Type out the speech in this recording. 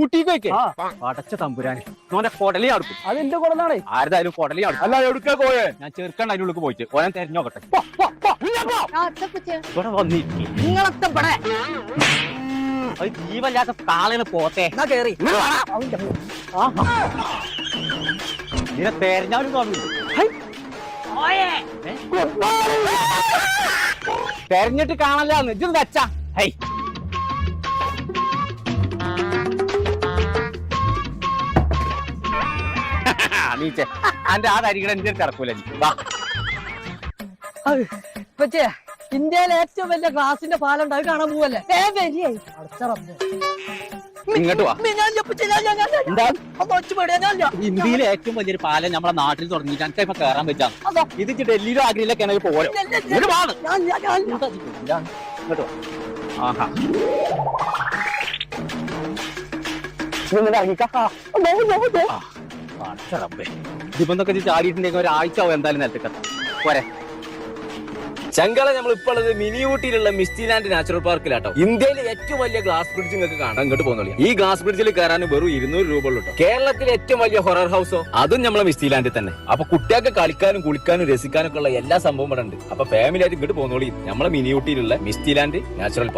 ഊട്ടിക്ക് അടച്ച തമ്പുരാൻ ഓന്റെ കൊടലി അടുക്കും. അതെന്റെ കുടലാണേ. ആരുതായാലും കൊടലി അടുക്കും. അല്ല എവിടുക്കാ പോയേ? ഞാൻ ചെറുക്കണ്ട അതിന്റെ ഉള്ളിൽ പോയിട്ട് ഓനെ തെരഞ്ഞോക്കട്ടെ. ഇവിടെ വന്നിരിക്കും അത് ജീവല്ലാത്ത കാളിന് പോത്തെ ഇതിനെ തെരഞ്ഞാലും കാണില്ല. തെരഞ്ഞിട്ട് കാണലാന്ന് ഇതൊന്നും വെച്ചാ ഹൈ നീച്ചേ അന്റെ ആ തരികട എന്റെ കിടക്കൂല. ഇന്ത്യയിലെ ഏറ്റവും വലിയ ഗ്ലാസിന്റെ പാലുണ്ട്, അത് കാണാൻ പോവല്ലേ? ഇങ്ങോട്ട് വാ. ഇന്ത്യയിലെ ഏറ്റവും വലിയൊരു പാലം നമ്മളെ നാട്ടിൽ തുടങ്ങിയിട്ട് എനിക്ക് ഇപ്പൊ കേറാൻ പറ്റാ. ഇത് ഡൽഹിയിലോ ആഗ്രയിലൊക്കെയാണ് പോരോ. ഇങ്ങോട്ട് വാ. ആഹാ ഇതിപ്പൊക്കെ ചാടിയിട്ടുണ്ടെങ്കിൽ ഒരാഴ്ച ആവും എന്തായാലും നിലത്തേക്ക് പോരെ. ചങ്കള നമ്മൾ ഇപ്പോൾ ഉള്ളത് മിനി ഊട്ടിയിലുള്ള മിസ്റ്റി ലാൻഡ് നാച്ചുറൽ പാർക്കിലാട്ടോ. ഇന്ത്യയിലെ ഏറ്റവും വലിയ ഗ്ലാസ് ബ്രിഡ്ജ് നിങ്ങൾക്ക് കാണാൻ ഇങ്ങോട്ട് പോകുന്നുള്ളൂ. ഈ ഗ്ലാസ് ബ്രിഡ്ജിൽ കയറാൻ വെറും 200 രൂപ ഉള്ളൂ. കേരളത്തിലെ ഏറ്റവും വലിയ ഹൊറർ ഹൗസോ അതും നമ്മളെ മിസ്റ്റി ലാൻഡിൽ തന്നെ. അപ്പൊ കുട്ടികൾക്ക് കളിക്കാനും കുളിക്കാനും രസിക്കാനും ഒക്കെ ഉള്ള എല്ലാ സംഭവം ഇവിടെ ഉണ്ട്. അപ്പൊ ഫാമിലി ആയിട്ട് ഇങ്ങോട്ട് പോകുന്നോളി നമ്മളെ മിനി ഊട്ടിയിലുള്ള മിസ്റ്റി ലാൻഡ് നാച്ചുറൽ